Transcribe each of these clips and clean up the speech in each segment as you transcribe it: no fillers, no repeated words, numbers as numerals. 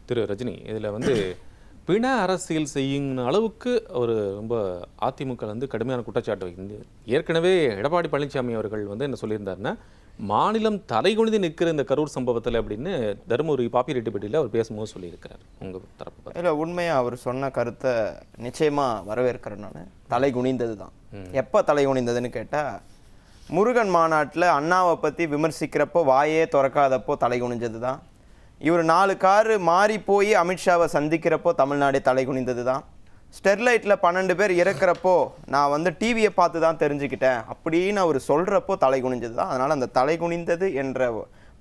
திரு ரஜினி, இதில் வந்து பிண அரசியல் செய்யும் அளவுக்கு ஒரு ரொம்ப அதிமுக வந்து கடுமையான குற்றச்சாட்டு வைக்கிறது. ஏற்கனவே எடப்பாடி பழனிசாமி அவர்கள் வந்து என்ன சொல்லியிருந்தாருன்னா, மாநிலம் தலைகுனிந்து நிற்கிற இந்த கரூர் சம்பவத்தில் அப்படின்னு தருமபுரி பாப்பி ரெட்டிப்பட்டியில் அவர் பேசும்போது சொல்லியிருக்கிறார். உங்கள் தரப்பு இல்லை, உண்மையாக அவர் சொன்ன கருத்தை நிச்சயமாக வரவேற்கிறேன். நான் தலை குனிந்தது தான். எப்போ தலை குனிந்ததுன்னு கேட்டால், முருகன் மாநாட்டில் அண்ணாவை பற்றி விமர்சிக்கிறப்போ வாயே திறக்காதப்போ தலை குனிஞ்சது தான். இவர் 4 காரு மாறி போய் அமித்ஷாவை சந்திக்கிறப்போ தமிழ்நாடே தலை குனிந்தது தான். ஸ்டெர்லைட்டில் 12 பேர் இறக்குறப்போ நான் வந்து டிவியை பார்த்து தான் தெரிஞ்சுக்கிட்டேன் அப்படின்னு அவர் சொல்கிறப்போ தலை குனிஞ்சது தான். அதனால் அந்த தலை குனிந்தது என்ற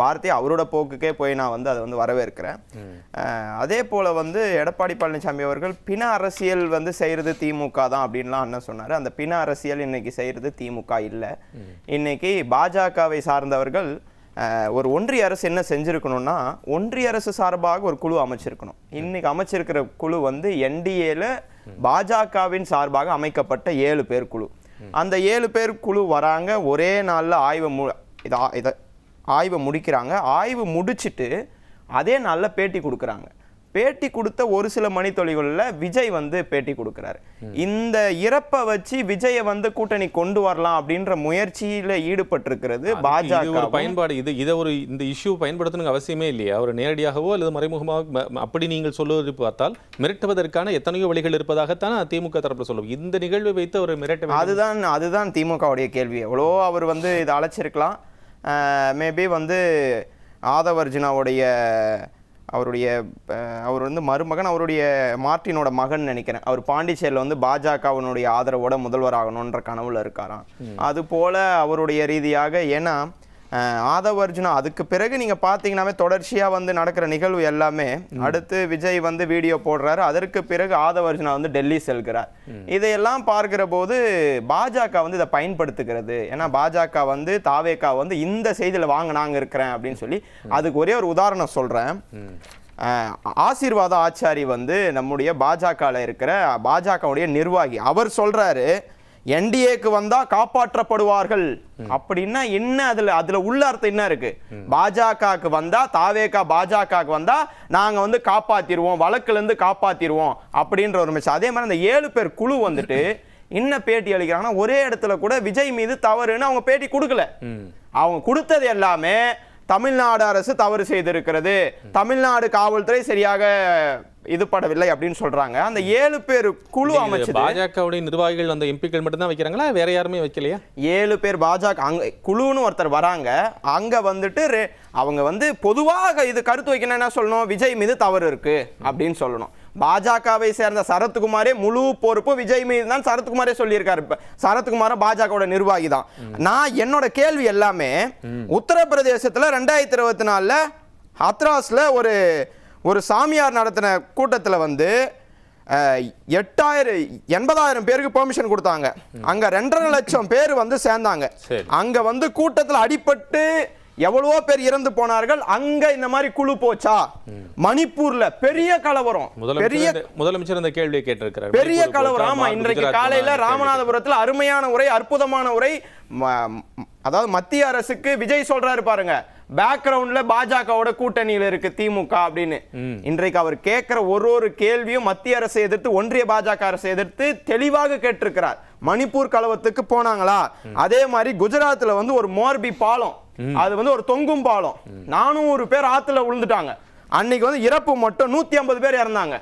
வார்த்தையை அவரோட போக்குக்கே போய் நான் வந்து அதை வந்து வரவேற்கிறேன். அதே போல் வந்து எடப்பாடி பழனிசாமி அவர்கள் பிண அரசியல் வந்து செய்கிறது திமுக தான் அப்படின்லாம் அண்ணன் சொன்னார். அந்த பிண அரசியல் இன்னைக்கு செய்கிறது திமுக இல்லை. இன்னைக்கு பாஜகவை சார்ந்தவர்கள் ஒரு ஒன்றிய அரசு என்ன செஞ்சுருக்கணும்னா, ஒன்றிய அரசு சார்பாக ஒரு குழு அமைச்சிருக்கணும். இன்னைக்கு அமைச்சிருக்கிற குழு வந்து என்டிஏல பாஜகவின் சார்பாக அமைக்கப்பட்ட 7 பேர் குழு. அந்த 7 பேர் குழு வராங்க, ஒரே நாளில் ஆய்வை முடிக்கிறாங்க. ஆய்வு முடிச்சுட்டு அதே நாளில் பேட்டி கொடுக்குறாங்க. பேட்டி கொடுத்த ஒரு சில மணித்துளிகளில் விஜய் வந்து பேட்டி கொடுக்குறாரு. இந்த இறப்பை வச்சு விஜயை வந்து கூட்டணி கொண்டு வரலாம் அப்படின்ற முயற்சியில் ஈடுபட்டிருக்கிறது பாஜக பயன்பாடு. இதை ஒரு இந்த இஷ்யூ பயன்படுத்தணும் அவசியமே இல்லையா? அவர் நேரடியாகவோ அல்லது மறைமுகமாக அப்படி நீங்கள் சொல்லுவது பார்த்தால் மிரட்டுவதற்கான எத்தனையோ வழிகள் இருப்பதாகத்தான் திமுக தரப்பில் சொல்லுவோம். இந்த நிகழ்வை வைத்து அவர் மிரட்ட அதுதான் திமுகவுடைய கேள்வி. எவ்வளோ அவர் வந்து இதை அழைச்சிருக்கலாம். மேபி வந்து ஆதவர்ஜுனாவுடைய அவர் வந்து மருமகன், அவருடைய மார்ட்டினோட மகன் நினைக்கிறேன். அவர் பாண்டிச்சேரியில் வந்து பாஜகவினுடைய ஆதரவோட முதல்வர் ஆகணுன்ற கனவுல இருக்காராம். அது போல அவருடைய ரீதியாக, ஏன்னா ஆதவர்ஜுனா அதுக்கு பிறகு நீங்க பாத்தீங்கன்னாவே தொடர்ச்சியா வந்து நடக்கிற நிகழ்வு எல்லாமே, அடுத்து விஜய் வந்து வீடியோ போடுறாரு, அதற்கு பிறகு ஆதவர்ஜுனா வந்து டெல்லி செல்கிறார். இதையெல்லாம் பார்க்கிற போது பாஜக வந்து இதை பயன்படுத்துகிறது. ஏன்னா பாஜக வந்து தாவேகா வந்து இந்த செய்தியில வாங்க நாங்க இருக்கிறேன் அப்படின்னு சொல்லி, அதுக்கு ஒரே ஒரு உதாரணம் சொல்றேன். ஆசீர்வாத ஆச்சாரி வந்து நம்முடைய பாஜகல இருக்கிற பாஜகவுடைய நிர்வாகி. அவர் சொல்றாரு, என்டிஏக்கு வந்தா காப்பாற்றப்படுவார்கள் அப்படின்னா என்ன? அதுல உள்ள அர்த்தம் என்ன இருக்கு? பாஜகவுக்கு வந்தா, தாவேகா பாஜகவுக்கு வந்தா நாங்க வந்து காப்பாத்திடுவோம், வழக்குல இருந்து காப்பாத்திடுவோம் அப்படின்ற ஒரு மெசேஜ். அதே மாதிரி அந்த 7 பேர் குழு வந்துட்டு என்ன பேட்டி அளிக்கிறாங்கன்னா, ஒரே இடத்துல கூட விஜய் மீது தவறுன்னு அவங்க பேட்டி கொடுக்கல. அவங்க கொடுத்தது எல்லாமே தமிழ்நாடு அரசு தவறு செய்திருக்கிறது, தமிழ்நாடு காவல்துறை சரியாக இது படவில்லை அப்படின்னு சொல்றாங்க. அந்த 7 பேர் குழு அமைச்சது பாஜகவுடைய நிர்வாகிகள், அந்த எம்பிக்கள் மட்டும் தான் வைக்கிறாங்களா, வேற யாருமே வைக்கலையா? 7 பேர் பாஜக அங்க குழுன்னு ஒருத்தர் வராங்க. அங்க வந்துட்டு அவங்க வந்து பொதுவாக இது கருத்து வைக்கணும். என்ன சொல்லணும்? விஜய் மீது தவறு இருக்கு அப்படின்னு சொல்லணும். பாஜகவை சேர்ந்த சரத்குமாரே முழு பொறுப்பு விஜய் மீது தான் சரத்குமாரே சொல்லியிருக்காரு. சரத்குமார பாஜகவோட நிர்வாகி தான். நான் என்னோட கேள்வி எல்லாமே, உத்தரப்பிரதேசத்துல 2024 ஹத்ராஸ்ல ஒரு சாமியார் நடத்தின கூட்டத்தில் வந்து 80,000 பேருக்கு பெர்மிஷன் கொடுத்தாங்க. அங்க 2.5 லட்சம் பேர் வந்து சேர்ந்தாங்க. அங்க வந்து கூட்டத்தில் அடிபட்டு எவ்வளவோ பேர் இறந்து போனார்கள். அங்க இந்த மாதிரி குழு போச்சா? மணிப்பூர்ல பெரிய கலவரம், முதலமைச்சர் இந்த கேள்வியை கேட்டிருக்கிறார். பெரிய கலவரம். ஆமா, இன்றைக்கு காலையில ராமநாதபுரத்தில் அருமையான உரை, அற்புதமான உரை. அதாவது மத்திய அரசுக்கு விஜய் சொல்றாரு பாருங்க, பேக்ரவுண்ட்ல பாஜகவோட கூட்டணியில இருக்கு திமுக அப்படின்னு. இன்றைக்கு அவர் கேட்கிற ஒரு கேள்வியும் மத்திய அரசை எதிர்த்து, ஒன்றிய பாஜக அரசை எதிர்த்து தெளிவாக கேட்டிருக்கிறார். மணிப்பூர் கலவரத்துக்கு போனாங்களா? அதே மாதிரி குஜராத்ல வந்து ஒரு மோர்பி பாலம், அது வந்து ஒரு தொங்கும் பாலம், 400 பேர் ஆத்துல விழுந்துட்டாங்க. அன்னைக்கு வந்து இறப்பு மட்டும் 150 பேர் இறந்தாங்க.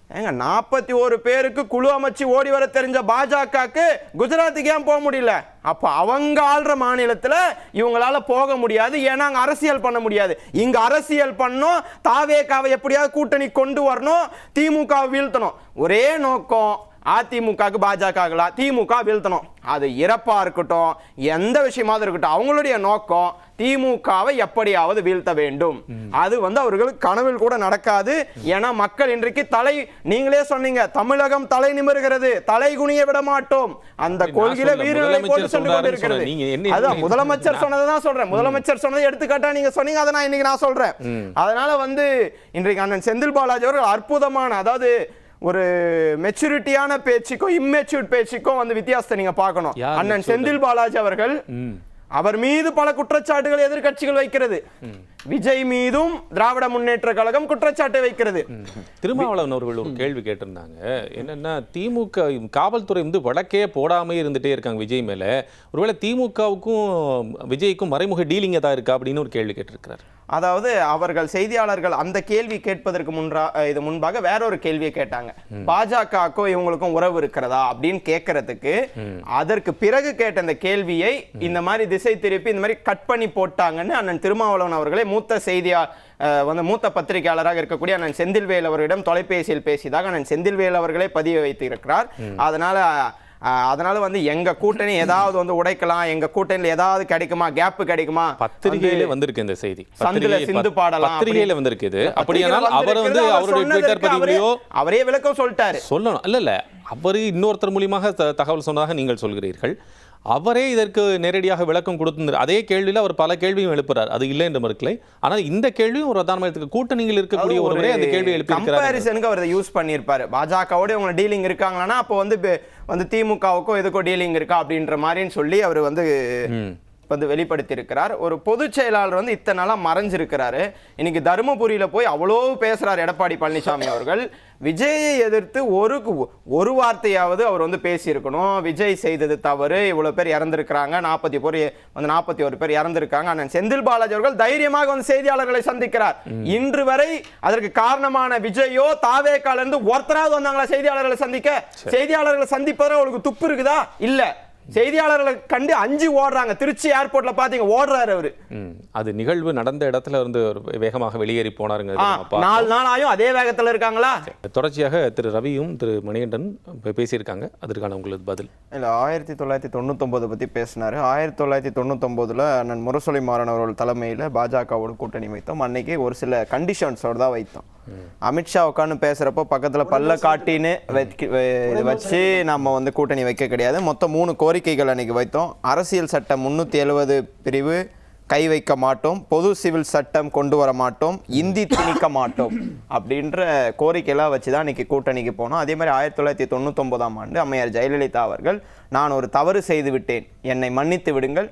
41 பேருக்கு குழு அமைச்சு ஓடி வர தெரிஞ்ச பாஜகக்கு குஜராத்துக்கு ஏன் போக முடியல? அப்ப அவங்க ஆள்ற மாநிலத்துல இவங்களால போக முடியாது. ஏன்னா அங்க அரசியல் பண்ண முடியாது. இங்க அரசியல் பண்ணோம், தாவேகாவை எப்படியாவது கூட்டணி கொண்டு வரணும், திமுக வீழ்த்தணும். ஒரே நோக்கம், அதிமுகக்கு பாஜக திமுக வீழ்த்தணும். அது இறப்பா இருக்கட்டும், எந்த விஷயமாவது இருக்கட்டும், அவங்களுடைய நோக்கம் திமுகவை எப்படியாவது வீழ்த்த வேண்டும். அது வந்து அவர்களுக்கு கனவில் கூட நடக்காது. ஏன்னா மக்கள் இன்றைக்கு நீங்களே சொன்னீங்க, தமிழகம் தலை நிமிர்கிறது, தலை குனிய விட மாட்டோம், அந்த கொள்கையில வீரர்களை போட்டு சென்று கொண்டிருக்கிறது. அதான் முதலமைச்சர் சொன்னதான் சொல்றேன். முதலமைச்சர் சொன்னதை எடுத்துக்காட்டா நீங்க சொன்னீங்க, அதை இன்னைக்கு நான் சொல்றேன். அதனால வந்து இன்றைக்கு அண்ணன் செந்தில் பாலாஜி அவர்கள் அற்புதமான, அதாவது ஒரு மெச்சூரிட்டியான பேச்சுக்கும் இம்மெச்சூர்ட் பேச்சுக்கும் வந்து வித்தியாசத்தை நீங்க பார்க்கணும். அண்ணன் செந்தில் பாலாஜி அவர்கள் அவர் மீது பல குற்றச்சாட்டுகள் எதிர்க்கட்சிகள் வைக்கிறது. விஜய் மீதும் திராவிட முன்னேற்ற கழகம் குற்றச்சாட்டை வைக்கிறது. திருமாவளவன் அவர்கள் ஒரு கேள்வி கேட்டிருந்தாங்க. என்னன்னா, திமுக காவல்துறை வந்து வழக்கே போடாமே இருந்துட்டே இருக்காங்க விஜய் மேல. ஒருவேளை திமுகவுக்கும் விஜய்க்கும் மறைமுக டீலிங் ஏதாவது இருக்கா அப்படின்னு ஒரு கேள்வி கேட்டிருக்கிறார். அதாவது அவர்கள் செய்தியாளர்கள் அந்த கேள்வி கேட்பதற்கு முன்பாக வேற ஒரு கேள்வியை கேட்டாங்க. பாஜகவுக்கும் இவங்களுக்கும் உறவு இருக்கிறதா அப்படின்னு கேட்கறதுக்கு அதற்கு பிறகு கேட்ட அந்த கேள்வியை இந்த மாதிரி திசை திருப்பி இந்த மாதிரி கட் பண்ணி போட்டாங்கன்னு அண்ணன் திருமாவளவன் அவர்களே மூத்த பத்திரிகையாளராக இருக்கக்கூடிய அண்ணன் செந்தில்வேல் அவர்களிடம் தொலைபேசியில் பேசியதாக அண்ணன் செந்தில்வேல் அவர்களே பதிவு வைத்திருக்கிறார். அதனால வந்து எங்க கூட்டணி ஏதாவது வந்து உடைக்கலாம், எங்க கூட்டணியில் ஏதாவது கிடைக்குமா, கேப் கிடைக்குமா, பத்திரிகையில வந்திருக்கு இந்த செய்தி, சந்தில சிந்து பாடலாம் பத்திரிகையில வந்திருக்கு. அப்படியானால் அவர் வந்து அவருடைய ட்விட்டர் பதிவிலையோ அவரே விளக்கம் சொல்லிட்டாரு. சொல்லணும் இல்ல அவரு இன்னொருத்தர் மூலியமாக தகவல் சொன்னதாக நீங்கள் சொல்கிறீர்கள். அவரே இதற்கு நேரடியாக விளக்கம் கொடுத்து அதே கேள்வியில் அவர் பல கேள்வியும் எழுப்புறார். அது இல்லை என்று மறுக்கலை. ஆனால் இந்த கேள்வியும் ஒரு பிரதான கூட்டணியில் இருக்கக்கூடிய ஒருவரே அந்த கேள்வி எழுப்பியிருக்கிறார். கம்பேரிசனுக்கு அவர் யூஸ் பண்ணியிருப்பாரு. பாஜகவோட இவங்க டீலிங் இருக்காங்கன்னா அப்போ வந்து திமுகவுக்கும் எதுக்கும் டீலிங் இருக்கா அப்படின்ற மாதிரின்னு சொல்லி அவர் வந்து வெளிப்படுத்தி இருக்கிறார். ஒரு பொதுச் செயலாளர் வந்து இத்தனை நாளா மறைஞ்சிருக்கிறாரு. இன்னைக்கு தருமபுரியில போய் அவ்வளோ பேசுறார் எடப்பாடி பழனிசாமி அவர்கள். விஜயை எதிர்த்து ஒரு வார்த்தையாவது அவர் வந்து பேசியிருக்கணும். விஜய் செய்தது தவறு, இவ்வளவு பேர் இறந்திருக்கிறாங்க, 41 பேர் இறந்திருக்காங்க. அண்ணன் செந்தில் பாலாஜி அவர்கள் தைரியமாக வந்து செய்தியாளர்களை சந்திக்கிறார். இன்று வரை அதற்கு காரணமான விஜயோ தாவேக்கால இருந்து ஒருத்தராவது வந்தாங்களா செய்தியாளர்களை சந்திக்க? செய்தியாளர்களை சந்திப்பதில் அவருக்கு துப்பு இருக்குதா? இல்ல. செய்தியாளர்களை கண்டு அஞ்சு ஓடுறாங்க. திருச்சி ஏர்போர்ட்ல பாத்தீங்க ஓடுறாரு அவரு. அது நிகழ்வு நடந்த இடத்துல இருந்து வேகமாக வெளியேறி போனாருங்க. 4 நாளாயும் அதே வேகத்துல இருக்காங்களா? தொடர்ச்சியாக திரு ரவியும் திரு மணிகண்டன் பேசியிருக்காங்க. அதற்கான உங்களுக்கு பதில் இல்ல. 1999 பத்தி பேசினாரு. 1999ல அண்ணன் முரசொலி மாறன் அவர்கள் தலைமையில பாஜகவோட கூட்டணி வைத்தோம். அன்னைக்கு ஒரு சில கண்டிஷன்ஸோட தான் வைத்தோம். அமித்ஷா உட்காந்து பேசுறப்போ பக்கத்துல பல்ல காட்டின்னு வச்சு நம்ம வந்து கூட்டணி வைக்க கிடையாது. மொத்தம் 3 கோரிக்கைகள் அன்னைக்கு வைத்தோம். அரசியல் சட்டம் 370 பிரிவு கை வைக்க மாட்டோம், பொது சிவில் சட்டம் கொண்டு வர மாட்டோம், இந்தி திணிக்க மாட்டோம் அப்படின்ற கோரிக்கையெல்லாம் வச்சுதான் இன்னைக்கு கூட்டணிக்கு போனோம். அதே மாதிரி 1999ஆம் ஆண்டு அம்மையார் ஜெயலலிதா அவர்கள், நான் ஒரு தவறு செய்து விட்டேன், என்னை மன்னித்து விடுங்கள்,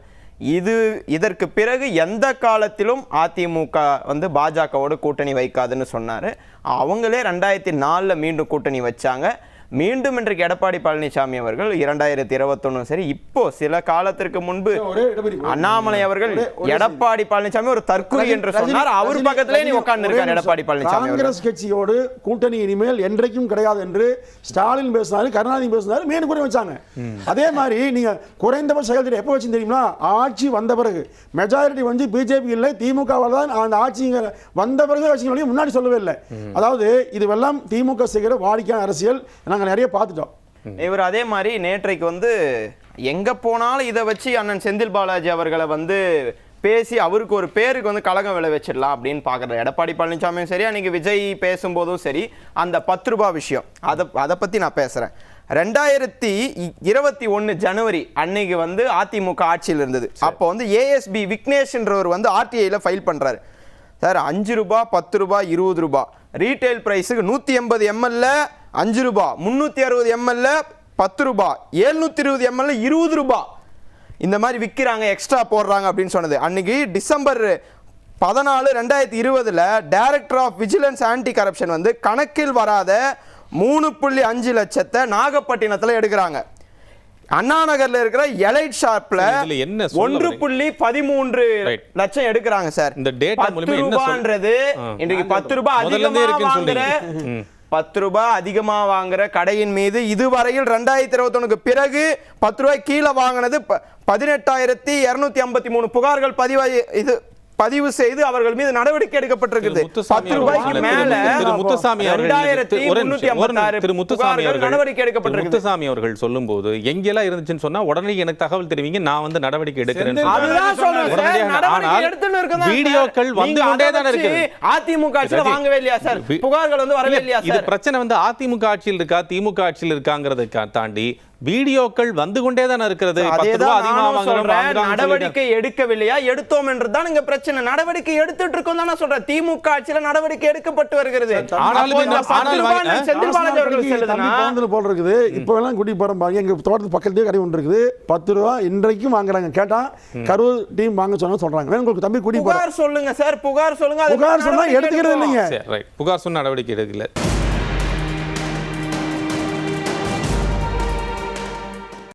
இதற்கு பிறகு எந்த காலத்திலும் அதிமுக வந்து பாஜகவோடு கூட்டணி வைக்காதுன்னு சொன்னாரு. அவங்களே 2004 மீண்டும் கூட்டணி வச்சாங்க. மீண்டும் இன்றைக்கு எடப்பாடி பழனிசாமி அவர்கள் 2021 சரி, இப்போ சில காலத்திற்கு முன்பு அண்ணாமலை அவர்கள் எடப்பாடி பழனிசாமி ஒரு தற்கொலை என்று சொன்னார். அவர் பக்கத்திலே நீ உட்கார்ந்து இருக்கார் எடப்பாடி பழனிசாமி. காங்கிரஸ் கட்சியோடு கூட்டணி இனிமேல் என்றைக்கும் கிடையாது என்று ஸ்டாலின் பேசினாரு, கருணாநிதி பேசினாரு, மீண்டும் கூட வச்சாங்க. அதே மாதிரி நீங்க குறைந்தபட்ச செயல்திட்டம் எப்போ வச்சு தெரியுமா? ஆட்சி வந்த பிறகு மெஜாரிட்டி வந்து பிஜேபி இல்லை, திமுக தான் அந்த ஆட்சி வந்த பிறகு வச்சு முன்னாடி சொல்லவே இல்லை. அதாவது இதுவெல்லாம் திமுக செய்கிற வாடிக்கையான அரசியல் நிறைய பார்த்துட்டோம். இவர் அதே மாதிரி நேற்றைக்கு வந்து எங்க போனாலும் இதை வச்சு அண்ணன் செந்தில் பாலாஜி அவர்களை வந்து பேசி அவருக்கு ஒரு பேருக்கு வந்து கலகம் விளை வச்சிடலாம் அப்படின்னு பாக்குறது எடப்பாடி பழனிசாமியும் சரி, அன்னைக்கு விஜய் பேசும்போதும் சரி, அந்த 10 ரூபாய் விஷயம் அதை பத்தி நான் பேசுறேன். 2021 ஜனவரி அன்னைக்கு வந்து அதிமுக ஆட்சியில் இருந்தது. அப்போ வந்து ஏஎஸ்பி விக்னேஷ்ன்றவர் வந்து ஆர்டிஐல ஃபைல் பண்றாரு. சார் 5 ரூபாய், 10 ரூபாய், 20 ரூபாய் ரீட்டைல் பிரைஸுக்கு 180 ml 5 ரூபாய், 360 ml 10 ரூபாய், 720 ml 20 ரூபாய் இந்த மாதிரி விற்கிறாங்க, எக்ஸ்ட்ரா போடுறாங்க அப்படின்னு சொன்னது. அன்னைக்கு December 14, 2020 director of vigilance anti corruption வந்து கணக்கில் வராத 3.5 லட்சத்தை நாகப்பட்டினத்தில் எடுக்கிறாங்க. அண்ணா நகர்ல இருக்கிற எலைட் ஷாப்ல 1.13 லட்சம் எடுக்கிறாங்க சார். இந்த டேட்டா மூலமா என்ன சொல்றது? இன்றைக்கு 10 ரூபாய் அதிகமா வாங்குற 10 ரூபாய் அதிகமா வாங்குற கடையின் மீது இதுவரையில் 2021க்கு பிறகு 10 ரூபாய் கீழே வாங்கினது 18,253 புகார்கள் பதிவு செய்து அவர்கள் மீது நடவடிக்கை எடுக்கப்பட்டிருக்கிறது. 10 ரூபாய்க்கு மேல முத்துசாமி அவர்கள் சொல்லும்போது எங்கெல்லாம் இருந்துச்சுன்னு சொன்னா உடனே எனக்கு தகவல் தெரிவிங்க, நான் வந்து நடவடிக்கை எடுக்கிறேன். வீடியோக்கள் வந்து கொண்டே தான் இருக்கு. அதிமுக ஆட்சியில வாங்கவே இல்லையா சார்? புகார்கள் வந்து வரவே இல்லையா சார்? இது பிரச்சனை வந்து அதிமுக ஆட்சியில் இருக்கா திமுக ஆட்சியில் இருக்காங்கிறதை தாண்டி வீடியோக்கள் வந்து கொண்டே தானே இருக்கிறது. 10 ரூபாய் அதிகமா வாங்குறோம், நடவடிக்கை எடுக்கவில்லையா, எடுத்தோம் என்றுதான் இங்க பிரச்சனை. நடவடிக்கை எடுத்துட்டு இருக்கோம் தானே சொல்றேன். திமுக ஆட்சியில நடவடிக்கை எடுக்கப்பட்டு வருகிறது. செந்தில் பாலாஜி அவர்கள் சொல்லுதுன்னா போல் இருக்குது. இப்போ எல்லாம் குடி போறோம் பாருங்க, எங்க தோட்டத்து பக்கத்துலயே கடை ஒன்று இருக்குது. 10 ரூபாய் இன்றைக்கும் வாங்குறாங்க. கேட்டா கரூர் டீம் வாங்க சொன்னா சொல்றாங்க. உங்களுக்கு தம்பி குடி புகார் சொல்லுங்க சார், புகார் சொல்லுங்க. புகார் சொன்னா எடுத்துக்கிறது இல்லைங்க. புகார் சொன்ன நடவடிக்கை எடுக்கல.